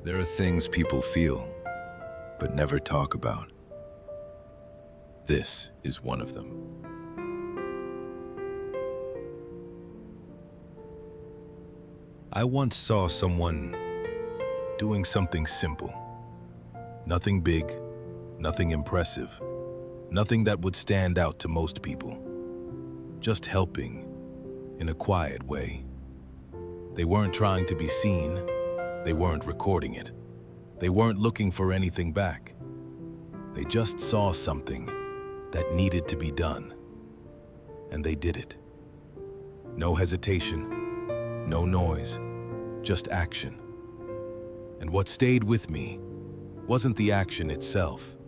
There are things people feel, but never talk about. This is one of them. I once saw someone doing something simple. Nothing big, nothing impressive, nothing that would stand out to most people. Just helping in a quiet way. They weren't trying to be seen. They weren't recording it. They weren't looking for anything back. They just saw something that needed to be done. And they did it. No hesitation, no noise, just action. And what stayed with me wasn't the action itself.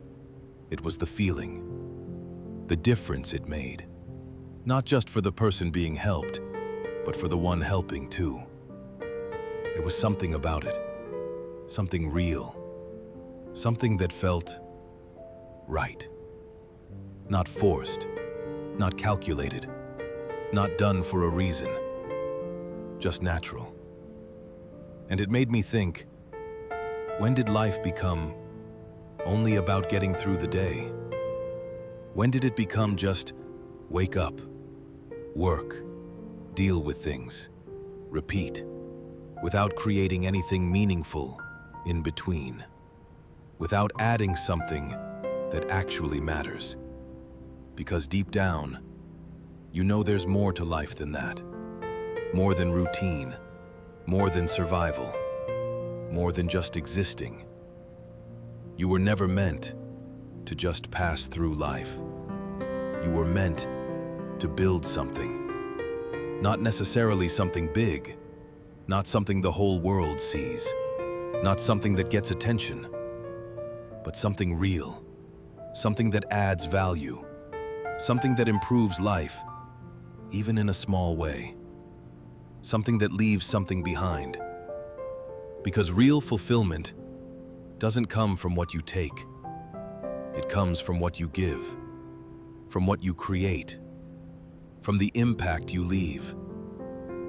It was the feeling, the difference it made. Not just for the person being helped, but for the one helping too. There was something about it, something real, something that felt right. Not forced, not calculated, not done for a reason, just natural. And it made me think, when did life become only about getting through the day? When did it become just wake up, work, deal with things, repeat, without creating anything meaningful in between, without adding something that actually matters? Because deep down, you know there's more to life than that. More than routine, more than survival, more than just existing. You were never meant to just pass through life. You were meant to build something. Not necessarily something big, not something the whole world sees, not something that gets attention, but something real, something that adds value, something that improves life, even in a small way, something that leaves something behind. Because real fulfillment doesn't come from what you take. It comes from what you give, from what you create, from the impact you leave,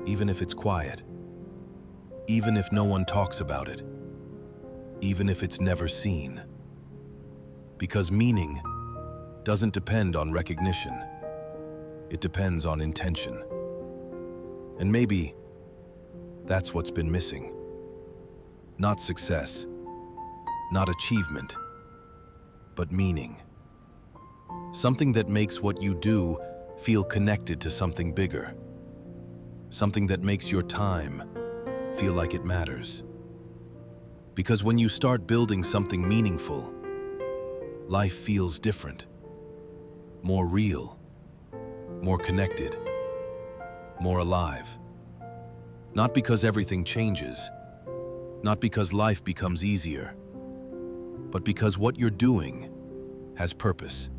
even if it's quiet, even if no one talks about it, even if it's never seen. Because meaning doesn't depend on recognition. It depends on intention. And maybe that's what's been missing. Not success, not achievement, but meaning. Something that makes what you do feel connected to something bigger. Something that makes your time feel like it matters. Because when you start building something meaningful, life feels different, more real, more connected, more alive. Not because everything changes, not because life becomes easier, but because what you're doing has purpose.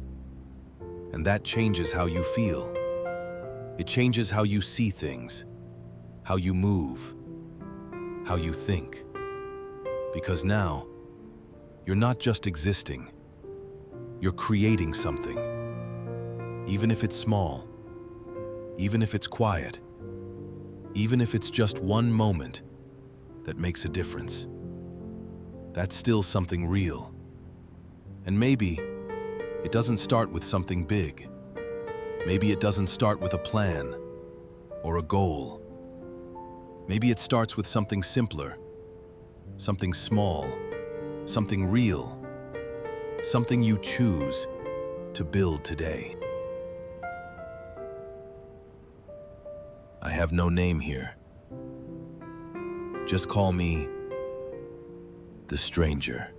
And that changes how you feel. It changes how you see things, how you move, how you think. Because now, you're not just existing, you're creating something. Even if it's small, even if it's quiet, even if it's just one moment that makes a difference. That's still something real. And maybe it doesn't start with something big. Maybe it doesn't start with a plan or a goal. Maybe it starts with something simpler, something small, something real, something you choose to build today. I have no name here. Just call me the stranger.